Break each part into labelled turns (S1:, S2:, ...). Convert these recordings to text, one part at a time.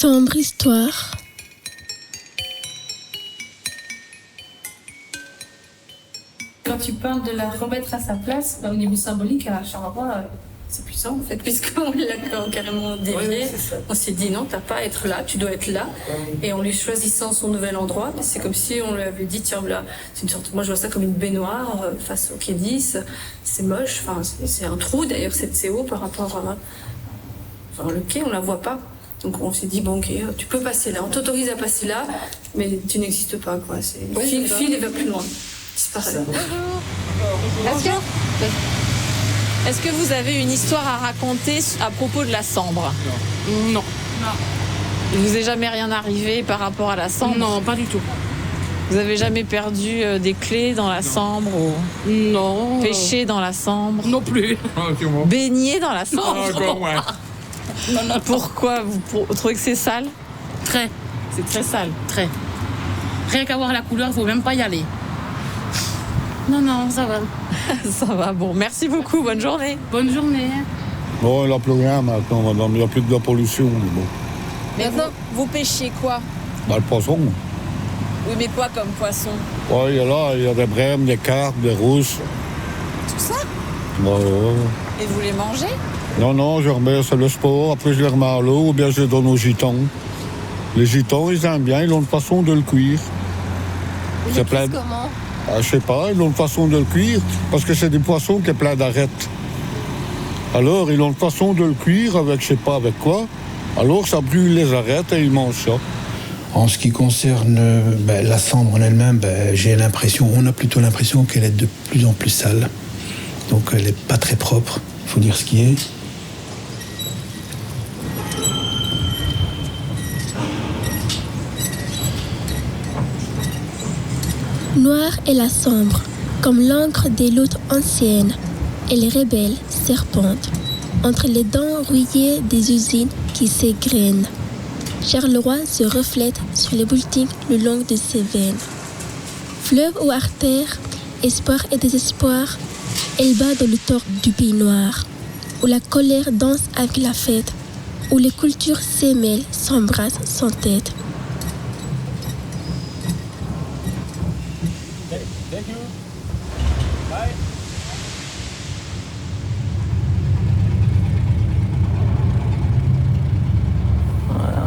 S1: Sombre histoire.
S2: Quand tu parles de la remettre à sa place, au niveau symbolique, à Charleroi, c'est puissant en fait, puisqu'on l'a carrément dévié.
S3: Oui,
S2: on s'est dit non, t'as pas à être là, tu dois être là. Et en lui choisissant son nouvel endroit, c'est comme si on lui avait dit tiens là, c'est une sorte, moi je vois ça comme une baignoire face au quai 10. C'est moche, enfin c'est un trou d'ailleurs cette CO par rapport à le quai, on la voit pas. Donc on s'est dit bon ok, tu peux passer là, on t'autorise à passer là, mais tu n'existes pas quoi. File et va plus loin. Disparaît.
S4: Est-ce que vous avez une histoire à raconter à propos de la Sambre ?
S3: Non.
S4: Il vous est jamais rien arrivé par rapport à la Sambre ?
S3: Non, pas du tout.
S4: Vous avez jamais perdu des clés dans la Sambre ou
S3: Non.
S4: pêché dans la Sambre ?
S3: Non plus.
S4: Baigné dans la Sambre ?
S3: Encore, ouais. Non.
S4: Pourquoi vous trouvez que c'est sale ?
S3: Très.
S4: C'est très sale.
S3: Très. Rien qu'à voir la couleur, il faut même pas y aller. Non, ça va.
S4: Ça va, bon. Merci beaucoup, bonne journée.
S3: Bonne journée.
S5: Bon, il n'y a plus rien maintenant, madame. Il n'y a plus de la pollution. Bon.
S4: Mais vous pêchez quoi ?
S5: Bah, le poisson.
S4: Oui, mais quoi comme poisson ?
S5: Ouais, il y a des brèmes, des carpes, des rousses.
S4: Tout ça ?
S5: Ouais.
S4: Et vous les mangez ?
S5: Non, je remets, c'est le sport. Après, je les remets à l'eau ou bien je les donne aux gitans. Les gitans, ils aiment bien, ils ont une façon de le cuire.
S1: C'est plein comment?
S5: Je sais pas, ils ont une façon de le cuire, parce que c'est des poissons qui sont pleins d'arêtes. Alors, ils ont une façon de le cuire avec, je sais pas avec quoi. Alors, ça brûle les arêtes et ils mangent ça.
S6: En ce qui concerne la Sambre en elle-même, on a plutôt l'impression qu'elle est de plus en plus sale. Donc, elle n'est pas très propre, il faut dire ce qui est.
S1: Noire est la Sambre, comme l'encre des luttes anciennes. Elle rebelle, serpente, entre les dents rouillées des usines qui s'égrènent. Charleroi se reflète sur les buildings le long de ses veines. Fleuve ou artère, espoir et désespoir, elle bat dans le torrent du pays noir, où la colère danse avec la fête, où les cultures s'émêlent, s'embrassent, s'entêtent.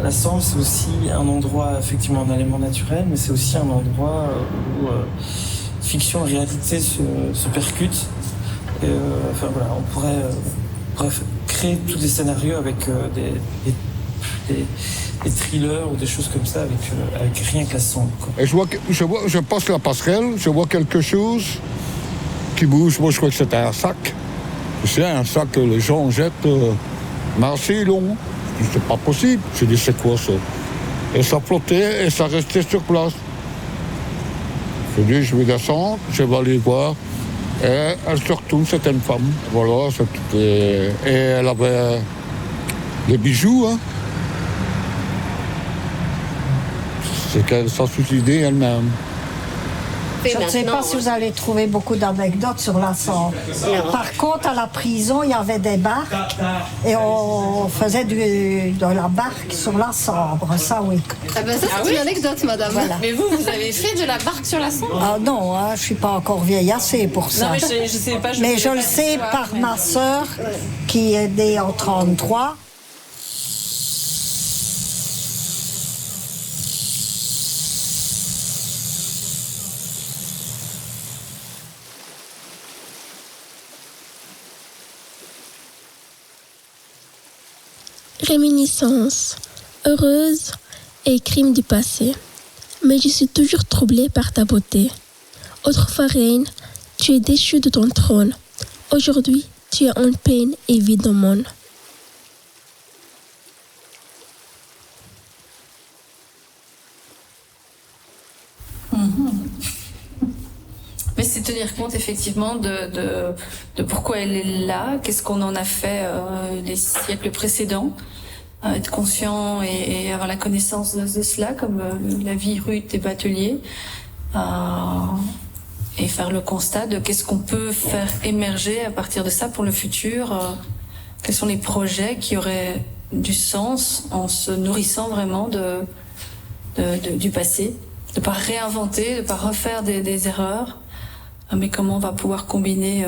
S7: La Sambre, c'est aussi un endroit, effectivement, un élément naturel, mais c'est aussi un endroit où fiction et réalité se percutent. Et, on pourrait créer tous des scénarios avec des thrillers ou des choses comme ça avec rien que la Sambre, quoi.
S5: Et je passe la passerelle, je vois quelque chose qui bouge. Moi, je crois que c'était un sac. C'est un sac que les gens jettent, mais assez long. C'est pas possible. J'ai dit, c'est quoi ça? Et ça flottait et ça restait sur place. J'ai dit, je vais descendre, je vais aller voir. Et elle se retourne, c'était une femme. Voilà, et elle avait des bijoux, hein. C'est qu'elle s'en suicidée elle-même.
S8: Je ne sais pas si vous allez trouver beaucoup d'anecdotes sur la Sambre. Par contre, à la prison, il y avait des barques et on faisait de la barque sur la Sambre, ça oui.
S9: Ah ben ça, c'est une anecdote, madame.
S8: Voilà.
S4: Mais vous avez fait de la barque sur la Sambre ?
S8: Ah non, je ne suis pas encore vieille assez pour ça.
S4: Non, mais je sais pas.
S8: Mais je le sais par ma sœur qui est née en 1933.
S1: Réminiscence, heureuse et crime du passé. Mais je suis toujours troublée par ta beauté. Autrefois reine, tu es déchue de ton trône. Aujourd'hui, tu es en peine et vide au monde.
S2: Mais c'est tenir compte effectivement de pourquoi elle est là, qu'est-ce qu'on en a fait les siècles précédents, être conscient et avoir la connaissance de cela, comme la vie rude des bateliers, et faire le constat de qu'est-ce qu'on peut faire émerger à partir de ça pour le futur, quels sont les projets qui auraient du sens en se nourrissant vraiment du passé, de pas réinventer, de pas refaire des erreurs, mais comment on va pouvoir combiner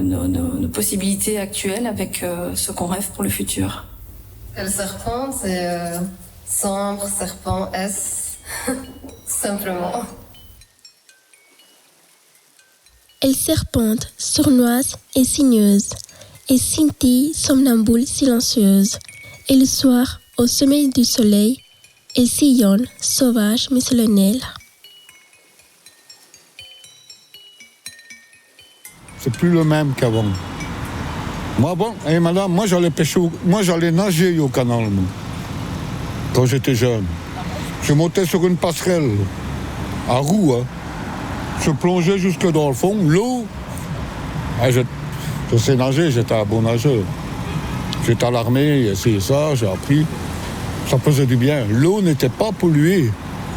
S2: nos possibilités actuelles avec ce qu'on rêve pour le futur.
S9: Le serpent, c'est sombre, serpent, S, simplement.
S1: Elle serpente, sournoise et sinueuse, et scintille somnambule silencieuse. Et le soir, au sommet du soleil, elle sillonne, sauvage mais solennelle.
S5: C'est plus le même qu'avant. Moi, madame, moi j'allais nager au canal, moi, quand j'étais jeune. Je montais sur une passerelle, à roue, hein. Je plongeais jusque dans le fond, l'eau. Je sais nager, j'étais un bon nageur. J'étais à l'armée, c'est ça, j'ai appris. Ça faisait du bien. L'eau n'était pas polluée.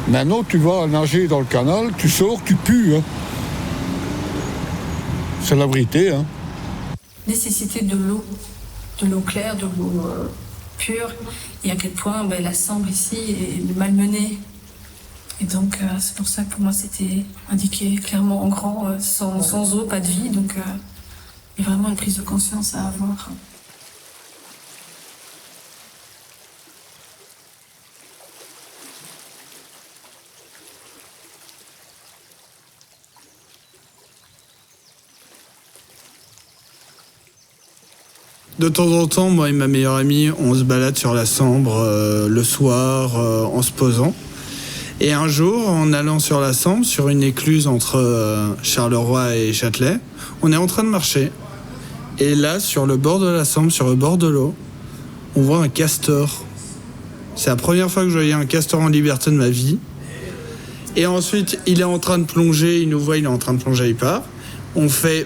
S5: Maintenant, tu vas nager dans le canal, tu sors, tu pues. Hein. C'est la vérité. Hein.
S2: Nécessité de l'eau claire, de l'eau pure, et à quel point la Sambre ici est malmenée. Et donc c'est pour ça que pour moi c'était indiqué clairement en grand, sans eau, pas de vie, donc il y a vraiment une prise de conscience à avoir.
S10: De temps en temps, moi et ma meilleure amie, on se balade sur la Sambre le soir en se posant. Et un jour, en allant sur la Sambre, sur une écluse entre Charleroi et Châtelet, on est en train de marcher. Et là, sur le bord de la Sambre, sur le bord de l'eau, on voit un castor. C'est la première fois que je voyais un castor en liberté de ma vie. Et ensuite, il est en train de plonger, il nous voit, il est en train de plonger, il part. On va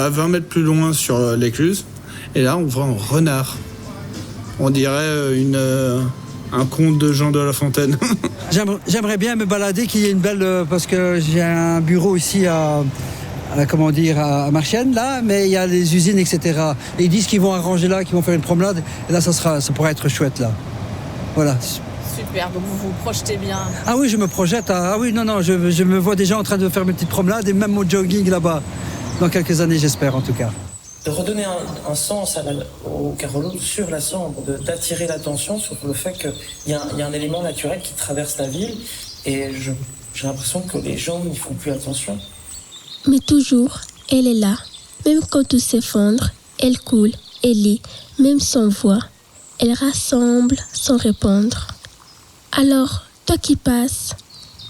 S10: 20 mètres plus loin sur l'écluse. Et là, on voit un renard. On dirait un conte de Jean de La Fontaine.
S11: J'aimerais bien me balader, qu'il y ait une belle... parce que j'ai un bureau ici à Marchienne, là, mais il y a les usines, etc. Et ils disent qu'ils vont arranger là, qu'ils vont faire une promenade. Et là, ça pourrait être chouette, là. Voilà.
S4: Super, donc vous vous projetez bien.
S11: Ah oui, je me projette. Ah oui, non, je me vois déjà en train de faire mes petites promenades et même mon jogging là-bas. Dans quelques années, j'espère, en tout cas.
S7: De redonner un sens au Carolo sur la Sambre, d'attirer l'attention sur le fait qu'il y a un élément naturel qui traverse la ville et j'ai l'impression que les gens n'y font plus attention.
S1: Mais toujours, elle est là. Même quand tout s'effondre, elle coule, elle lit, même sans voix. Elle rassemble sans répondre. Alors, toi qui passes,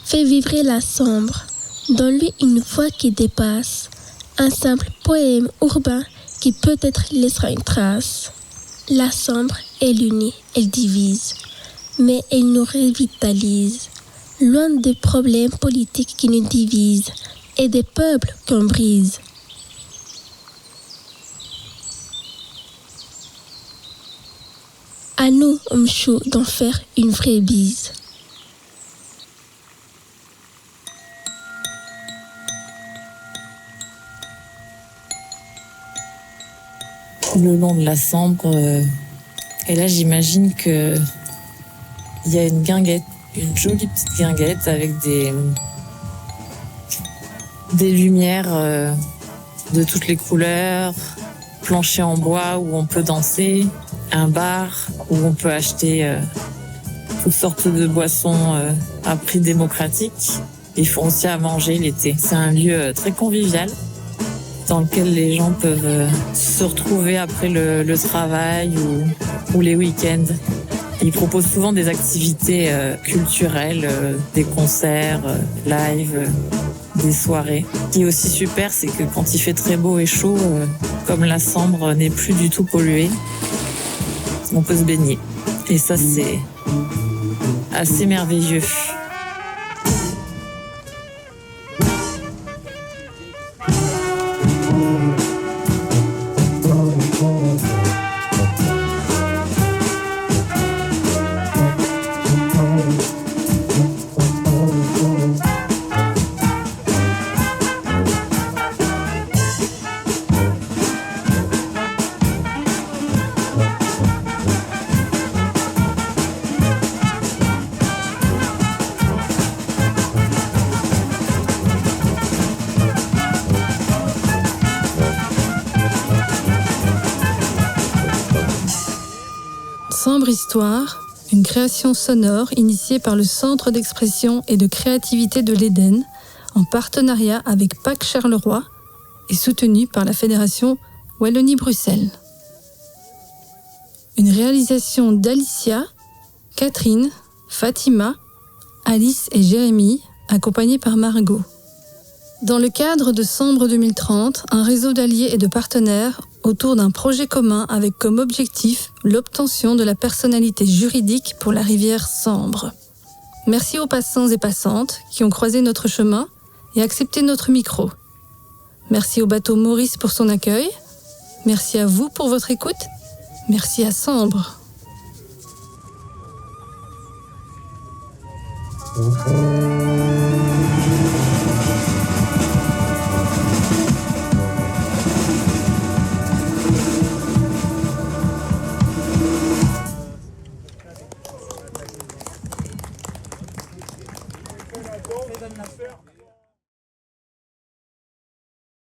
S1: fais vibrer la Sambre. Donne-lui une voix qui dépasse. Un simple poème urbain qui peut-être laissera une trace. La Sambre, elle unit, elle divise, mais elle nous revitalise. Loin des problèmes politiques qui nous divisent et des peuples qu'on brise. À nous, hommes chauds, d'en faire une vraie bise.
S12: Le long de la Sambre, et là j'imagine que il y a une guinguette, une jolie petite guinguette avec des lumières de toutes les couleurs, plancher en bois où on peut danser, un bar où on peut acheter toutes sortes de boissons à prix démocratique. Ils font aussi à manger l'été. C'est un lieu très convivial dans lequel les gens peuvent se retrouver après le travail ou les week-ends. Ils proposent souvent des activités culturelles, des concerts, live, des soirées. Ce qui est aussi super, c'est que quand il fait très beau et chaud, comme la Sambre n'est plus du tout polluée, on peut se baigner. Et ça, c'est assez merveilleux.
S13: Histoire, une création sonore initiée par le Centre d'expression et de créativité de l'Éden, en partenariat avec Pâques Charleroi et soutenue par la Fédération Wallonie-Bruxelles. Une réalisation d'Alicia, Catherine, Fatima, Alice et Jérémy, accompagnés par Margot. Dans le cadre de Sambre 2030, un réseau d'alliés et de partenaires autour d'un projet commun avec comme objectif l'obtention de la personnalité juridique pour la rivière Sambre. Merci aux passants et passantes qui ont croisé notre chemin et accepté notre micro. Merci au bateau Maurice pour son accueil. Merci à vous pour votre écoute. Merci à Sambre.